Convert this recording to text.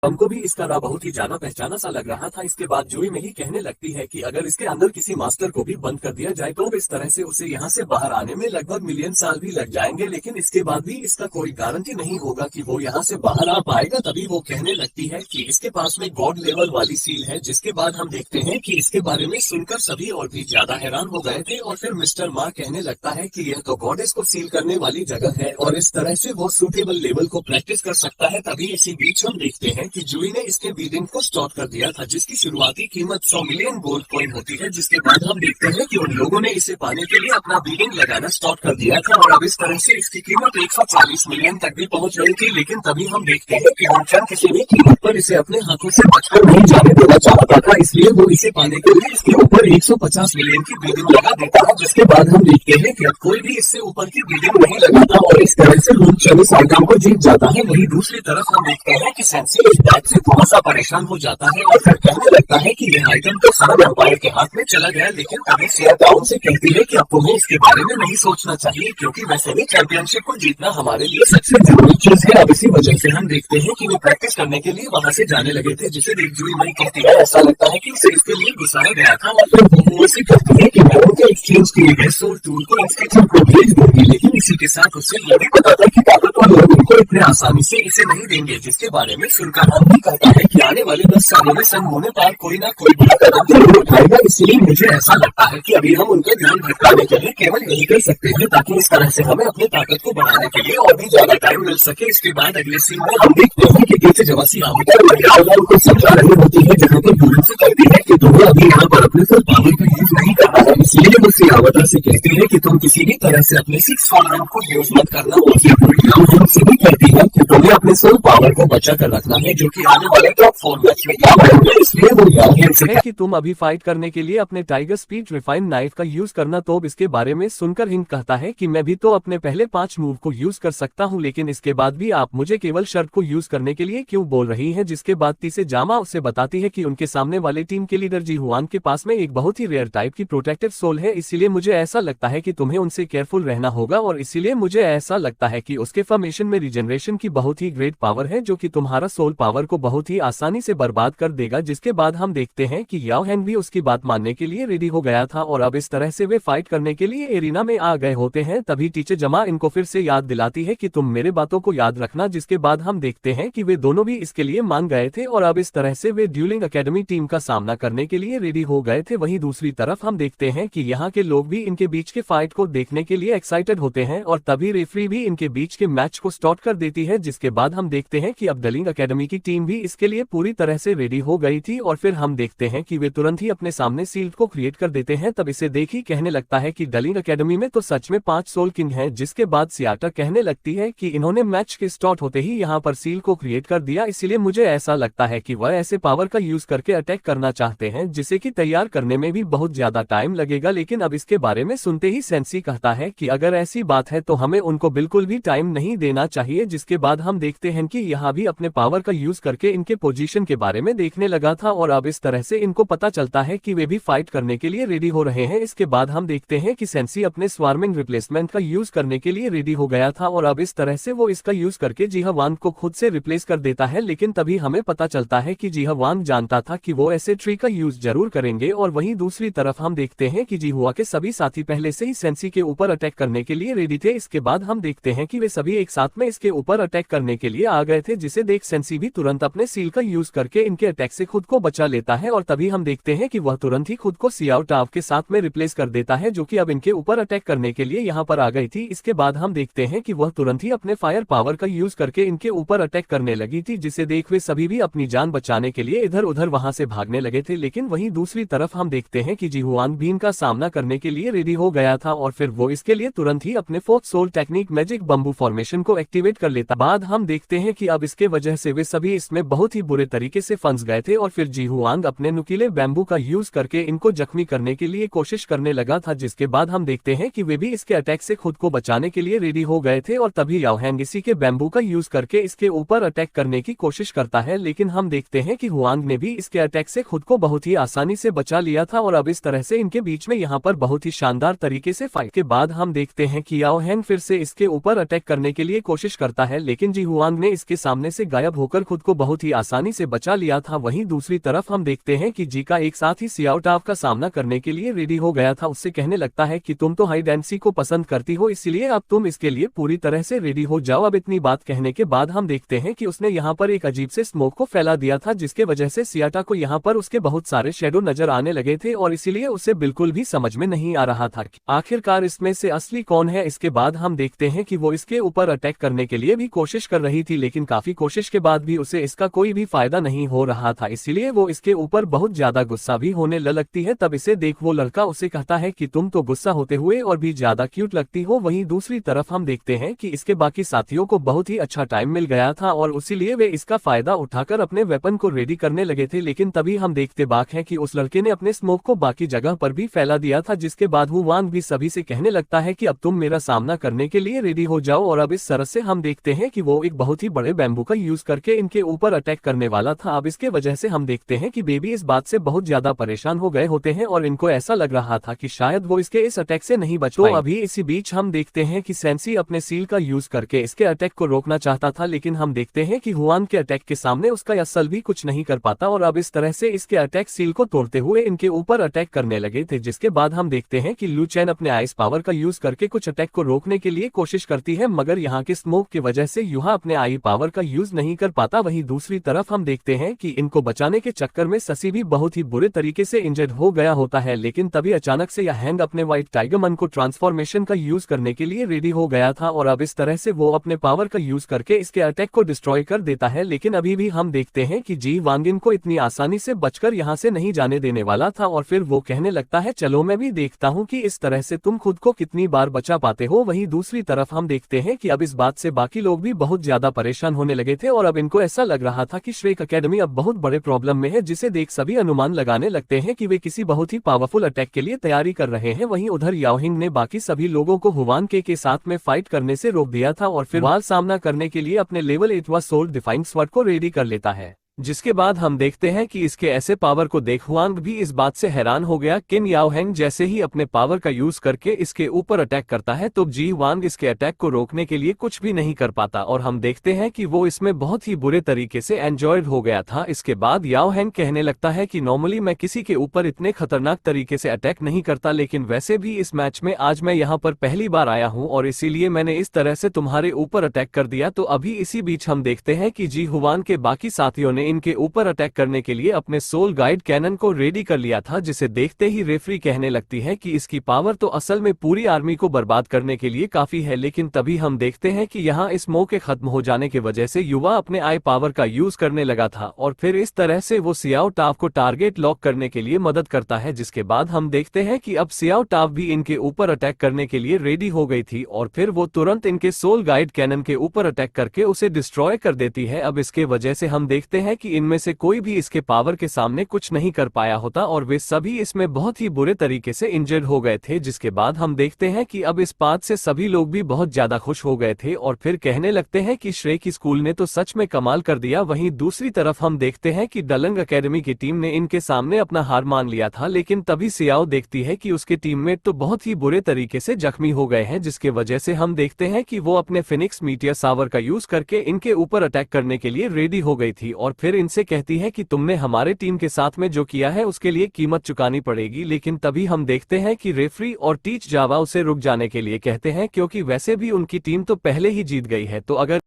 हमको भी इसका राह बहुत ही ज्यादा पहचाना सा लग रहा था। इसके बाद जुई में ही कहने लगती है कि अगर इसके अंदर किसी मास्टर को भी बंद कर दिया जाए तो इस तरह से उसे यहाँ से बाहर आने में लगभग मिलियन साल भी लग जाएंगे, लेकिन इसके बाद भी इसका कोई गारंटी नहीं होगा कि वो यहाँ से बाहर आ पाएगा। तभी वो कहने लगती है कि इसके पास में गॉड लेवल वाली सील है, जिसके बाद हम देखते हैं कि इसके बारे में सुनकर सभी और भी ज्यादा हैरान हो गए थे। और फिर मिस्टर मा कहने लगता है कि यह तो गॉडेस को सील करने वाली जगह है और इस तरह से वो सूटेबल लेवल को प्रैक्टिस कर सकता है। तभी इसी बीच हम देखते हैं कि जुई ने इसके बिल्डिंग को स्टॉप कर दिया था, जिसकी शुरुआती कीमत 100 मिलियन गोल्ड कॉइन होती है। जिसके बाद हम देखते हैं कि उन लोगों ने इसे पाने के लिए अपना बिल्डिंग लगाना स्टार्ट कर दिया था और अब इस तरह से इसकी कीमत 140 मिलियन तक भी पहुंच गई थी। लेकिन तभी हम देखते हैं कि हुनचन किसी भी कीमत पर इसे अपने हाथों से बचकर नहीं जाने देना चाहता था, इसलिए वो इसे पाने के लिए इसके ऊपर 150 मिलियन की बिल्डिंग लगा देता है। जिसके बाद हम देखते हैं कि अब कोई भी इससे ऊपर की बिल्डिंग नहीं लगाता और इस तरह से हुनचन इस आइटम को जीत जाता है। वही दूसरी तरफ हम देखते हैं कि सेंसी इस बात से थोड़ा सा परेशान हो जाता है और फिर कहने लगता है कि यह आइटम तो सन एम्पायर के हाथ में चला गया। लेकिन तभी सिया टाउन से कहती है कि अब तुम्हें इसके बारे में नहीं सोचना चाहिए, क्योंकि वैसे भी चैंपियनशिप को जीतना हमारे लिए सबसे जरूरी चीज है। अब इसी वजह से हम देखते हैं कि वे प्रैक्टिस करने के लिए वहां से जाने लगे थे, जिसे देख जुई मई कहती है ऐसा लगता है कि उसे इसके लिए घुसाया गया था। और फिर वो उसे कहती है कि मैं उनके एक्सचेंज किए गए सोल टूल को इंस्टीट्यूट को भेज दूंगी, लेकिन इसी के साथ उसे यह भी पता था कि ताकतवर लोग उनको इतने आसानी से इसे नहीं देंगे। जिसके बारे में सुनकर हम भी कहता है कि आने वाले 10 सालों में सन होने पर कोई ना कोई बड़ा कदम जरूर उठाएगा। इसलिए मुझे ऐसा लगता है कि अभी हम उनका ध्यान भटकाने के लिए केवल यही कर सकते हैं, ताकि इस तरह से हमें अपनी ताकत को बढ़ाने के लिए और भी ज्यादा टाइम मिल सके। इसके बाद अगले सीन में हम देखते हैं कि पीछे जवासी उनको समझा रही होती है, जहाँ पर यूरन से कहती है कि तुम्हें अभी यहाँ पर अपने फुल पावर का यूज नहीं करना है। इसलिए वो सियावता से कहती है कि तुम किसी भी तरह से अपने 6 फॉर्म को यूज मत करना। और फिर से भी कहती है कि तुम्हें अपने सोल पावर को बचा कर रखना है, जो कि आने वाले टॉप 4 मैच में क्या होगा। इसलिए वो है कि तुम अभी फाइट करने के लिए अपने टाइगर स्पीड रिफाइन नाइफ का यूज करना। तो इसके बारे में सुनकर हिंग कहता है कि मैं भी तो अपने पहले 5 मूव को यूज कर सकता हूं, लेकिन इसके बाद भी आप मुझे केवल शर्ट को यूज करने के लिए क्यों बोल रही हैं। जिसके बाद तीसे जामा उसे बताती है कि उनके सामने वाले टीम के लीडर जी हुआन के पास में एक बहुत ही रेयर टाइप की प्रोटेक्टिव सोल है, इसीलिए मुझे ऐसा लगता है कि तुम्हें उनसे केयरफुल रहना होगा। और इसीलिए मुझे ऐसा लगता है कि उसके फॉर्मेशन में रिजनरेशन की बहुत ही ग्रेट पावर है, जो कि तुम्हारा सोल पावर को बहुत ही आसानी से बर्बाद कर देगा। जिसके बाद हम देखते हैं कि याओ हैंग भी उसकी बात मानने के लिए रेडी हो गया था और अब इस तरह से वे फाइट करने के लिए एरिना में आ गए होते हैं। तभी टीचर जमा इनको फिर से याद दिलाती है कि तुम मेरे बातों को याद रखना। जिसके बाद हम देखते हैं कि वे दोनों भी इसके लिए मान गए थे और अब इस तरह से वे ड्यूलिंग एकेडमी टीम का सामना करने के लिए रेडी हो गए थे। वहीं दूसरी तरफ हम देखते हैं कि यहाँ के लोग भी इनके बीच के फाइट को देखने के लिए एक्साइटेड होते हैं और तभी रेफरी भी इनके बीच के मैच को स्टार्ट कर देती है। जिसके बाद हम देखते हैं कि अब डलिंग एकेडमी की टीम भी इसके लिए पूरी तरह से रेडी हो गई थी और फिर हम देखते हैं कि वे तुरंत ही अपने सामने सील्ड को क्रिएट कर देते हैं। तब इसे देख ही कहने लगता है कि डलिंग एकेडमी में तो सच में 5 सोल किंग हैं। जिसके बाद सियाटा कहने लगती है कि इन्होंने मैच के स्टार्ट होते ही यहाँ पर सील को क्रिएट कर दिया, इसीलिए मुझे ऐसा लगता है कि वह ऐसे पावर का यूज करके अटैक करना चाहते हैं, जिसे कि तैयार करने में भी बहुत ज्यादा टाइम लगेगा। लेकिन अब इसके बारे में सुनते ही सेंसी कहता है कि अगर ऐसी बात है तो हमें उनको बिल्कुल भी टाइम नहीं देना चाहिए। जिसके बाद हम देखते हैं कि यहाँ भी अपने पावर का यूज करके इनके पोजीशन के बारे में देखने लगा था और अब इस तरह से इनको पता चलता है कि वे भी फाइट करने के लिए रेडी हो रहे हैं। इसके बाद हम देखते हैं कि सेंसी अपने स्वार्मिंग रिप्लेसमेंट का यूज करने के लिए रेडी हो गया था और अब इस तरह से वो इसका यूज करके जीहावान को खुद से रिप्लेस कर देता है। लेकिन तभी हमें पता चलता है कि जीहावान जानता था कि वो ऐसे ट्री का यूज जरूर करेंगे। और वहीं दूसरी तरफ हम देखते हैं कि जीहुआ के सभी साथी पहले से ही सेंसी के ऊपर अटैक करने के लिए रेडी थे। इसके बाद हम देखते हैं कि वे सभी एक साथ में इसके ऊपर अटैक करने के लिए आ गए थे, जिसे देख सेंसी भी तुरंत अपने सील का यूज करके इनके अटैक से खुद को बचा लेता है। और तभी हम देखते हैं कि वह तुरंत ही खुद को सियाओ टाव के साथ में रिप्लेस कर देता है, जो कि अब इनके ऊपर अटैक करने के लिए यहाँ पर आ गई थी। इसके बाद हम देखते हैं कि वह तुरंत ही अपने फायर पावर का यूज करके इनके ऊपर अटैक करने लगी थी, जिसे देख वे सभी भी अपनी जान बचाने के लिए इधर उधर वहां से भागने लगे थे। लेकिन वहीं दूसरी तरफ हम देखते हैं कि जीहुआन भी इनका सामना करने के लिए रेडी हो गया था और फिर वो इसके लिए तुरंत ही अपने 4th soul technique magic bamboo formation को एक्टिवेट कर लेता। बाद हम देखते हैं कि अब इसके वजह से वे सभी इसमें बहुत ही बुरे तरीके से फंस गए थे और फिर जीहुआंग अपने नुकीले बैम्बू का यूज करके इनको जख्मी करने के लिए कोशिश करने लगा था। जिसके बाद हम देखते हैं कि वे भी इसके अटैक से खुद को बचाने के लिए रेडी हो गए थे और तभी याओ हैंग इसी के बैम्बू का यूज करके इसके ऊपर अटैक करने की कोशिश करता है। लेकिन हम देखते हैं कि हुआंग ने भी इसके अटैक से खुद को बहुत ही आसानी से बचा लिया था और अब इस तरह से इनके बीच में यहाँ पर बहुत ही शानदार तरीके से फाइट के बाद हम देखते हैं कि याओ हैंग फिर से इसके ऊपर अटैक करने के लिए कोशिश करता है, लेकिन जी हुआंग ने इसके सामने से गायब होकर खुद को बहुत ही आसानी से बचा लिया था। वहीं दूसरी तरफ हम देखते हैं कि जीका एक साथ ही सियाओ टाव का सामना करने के लिए रेडी हो गया था। उससे कहने लगता है कि तुम तो हाइड एंड सीक को पसंद करती हो, इसलिए अब तुम इसके लिए पूरी तरह से रेडी हो जाओ। अब इतनी बात कहने के बाद हम देखते हैं कि उसने यहाँ पर एक अजीब से स्मोक को फैला दिया था, जिसके वजह से सियाटा को यहाँ पर उसके बहुत सारे शेडो नजर आने लगे थे और इसीलिए उसे बिल्कुल भी समझ में नहीं आ रहा था आखिरकार इसमें से असली कौन है। इसके बाद हम देखते हैं कि वो इसके ऊपर अटैक करने के लिए भी कोशिश कर रही थी, लेकिन काफी कोशिश के बाद भी उसे इसका कोई भी फायदा नहीं हो रहा था, इसीलिए वो इसके ऊपर बहुत ज्यादा गुस्सा भी होने लगती है। तब इसे देख वो लड़का उसे कहता है कि तुम तो गुस्सा होते हुए और भी ज्यादा क्यूट लगती हो। वहीं दूसरी तरफ हम देखते हैं कि इसके बाकी साथियों को बहुत ही अच्छा टाइम मिल गया था और इसीलिए वे इसका फायदा उठाकर अपने वेपन को रेडी करने लगे थे, लेकिन तभी हम देखते बाक हैं कि उस लड़के ने अपने स्मोक को बाकी जगह पर भी फैला दिया था, जिसके बाद हुआंग भी सभी से कहने लगता है कि अब तुम मेरा सामना करने के लिए रेडी हो जाओ। और अब इस तरह से हम देखते हैं कि वो एक बहुत ही बड़े बैम्बू का यूज करके इनके ऊपर अटैक करने वाला था। अब इसके वजह से हम देखते हैं कि बेबी इस बात से बहुत ज्यादा परेशान हो गए होते हैं और इनको ऐसा लग रहा था कि शायद वो इसके इस अटैक से नहीं बच पाए। तो अभी इसी बीच हम देखते हैं कि सेंसी अपने सील का यूज करके इसके अटैक को रोकना चाहता था, लेकिन हम देखते हैं कि हुआन के अटैक के सामने उसका असल भी कुछ नहीं कर पाता और अब इस तरह से इसके अटैक सील को तोड़ते हुए इनके ऊपर अटैक करने लगे थे। जिसके बाद हम देखते हैं कि लू चैन अपने आइस पावर का यूज करके कुछ अटैक को रोकने के लिए कोशिश करती है, मगर यहाँ के स्मोक की वजह से युहा अपने आई पावर का यूज नहीं कर पाता। वहीं दूसरी तरफ हम देखते हैं कि इनको बचाने के चक्कर में ससी भी बहुत ही बुरे तरीके से इंजर्ड हो गया होता है, लेकिन तभी अचानक से यह हैंग अपने व्हाइट टाइगर मन को ट्रांसफॉर्मेशन का यूज करने के लिए रेडी हो गया था और अब इस तरह से वो अपने पावर का यूज करके इसके अटैक को डिस्ट्रॉय कर देता है। लेकिन अभी भी हम देखते हैं कि जी वांगिन को इतनी आसानी से बचकर यहाँ से नहीं जाने देने वाला था और फिर वो कहने लगता है चलो मैं भी देखता हूँ कि इस तरह से तुम खुद को कितनी बार बचा पाते हो। वहीं दूसरी तरफ हम देखते हैं कि अब इस बात से बाकी लोग भी बहुत ज्यादा परेशान होने लगे थे और अब इनको ऐसा लग रहा था कि श्रेक एकेडमी अब बहुत बड़े प्रॉब्लम में है, जिसे देख सभी अनुमान लगाने लगते हैं कि वे किसी बहुत ही पावरफुल अटैक के लिए तैयारी कर रहे हैं। वहीं उधर याओहिंग ने बाकी सभी लोगों को हुआन के साथ में फाइट करने से रोक दिया था और फिर वाल सामना करने के लिए अपने लेवल 8 सोल्ड डिफाइंग स्वॉर्ड को रेडी कर लेता है। जिसके बाद हम देखते हैं कि इसके ऐसे पावर को देख हुआंग भी इस बात से हैरान हो गया। किन याओहेंग जैसे ही अपने पावर का यूज करके इसके ऊपर अटैक करता है तो जी वांग इसके अटैक को रोकने के लिए कुछ भी नहीं कर पाता और हम देखते हैं कि वो इसमें बहुत ही बुरे तरीके से एंजॉयड हो गया था। इसके बाद याओहेंग कहने लगता है कि नॉर्मली मैं किसी के ऊपर इतने खतरनाक तरीके से अटैक नहीं करता, लेकिन वैसे भी इस मैच में आज मैं यहाँ पर पहली बार आया हूँ और इसीलिए मैंने इस तरह से तुम्हारे ऊपर अटैक कर दिया। तो अभी इसी बीच हम देखते हैं कि जी हुआन के बाकी साथियों ने इनके ऊपर अटैक करने के लिए अपने सोल गाइड कैनन को रेडी कर लिया था, जिसे देखते ही रेफरी कहने लगती है कि इसकी पावर तो असल में पूरी आर्मी को बर्बाद करने के लिए काफी है। लेकिन तभी हम देखते हैं कि यहाँ इस मौके खत्म हो जाने की वजह से युवा अपने आई पावर का यूज करने लगा था और फिर इस तरह से वो सियाओ टाव को टारगेट लॉक करने के लिए मदद करता है। जिसके बाद हम देखते हैं कि अब सियाओ टाव भी इनके ऊपर अटैक करने के लिए रेडी हो गई थी और फिर वो तुरंत इनके सोल गाइड कैनन के ऊपर अटैक करके उसे डिस्ट्रॉय कर देती है। अब इसके वजह से हम देखते हैं कि इनमें से कोई भी इसके पावर के सामने कुछ नहीं कर पाया होता और वे सभी इसमें बहुत ही बुरे तरीके से इंजर्ड हो गए थे। जिसके बाद हम देखते हैं कि अब इस बात से सभी लोग भी बहुत ज्यादा खुश हो गए थे और फिर कहने लगते हैं कि श्रेय की स्कूल ने तो सच में कमाल कर दिया। वहीं दूसरी तरफ हम देखते हैं कि डलंग एकेडमी की टीम ने इनके सामने अपना हार मान लिया था, लेकिन तभी सियाओ देखती है कि उसके टीममेट तो बहुत ही बुरे तरीके से जख्मी हो गए हैं, जिसके वजह से हम देखते हैं कि वो अपने फिनिक्स मीटियर सावर का यूज करके इनके ऊपर अटैक करने के लिए रेडी हो गई थी और फिर इनसे कहती है कि तुमने हमारे टीम के साथ में जो किया है उसके लिए कीमत चुकानी पड़ेगी। लेकिन तभी हम देखते हैं कि रेफरी और टीच जावा उसे रुक जाने के लिए कहते हैं, क्योंकि वैसे भी उनकी टीम तो पहले ही जीत गई है। तो अगर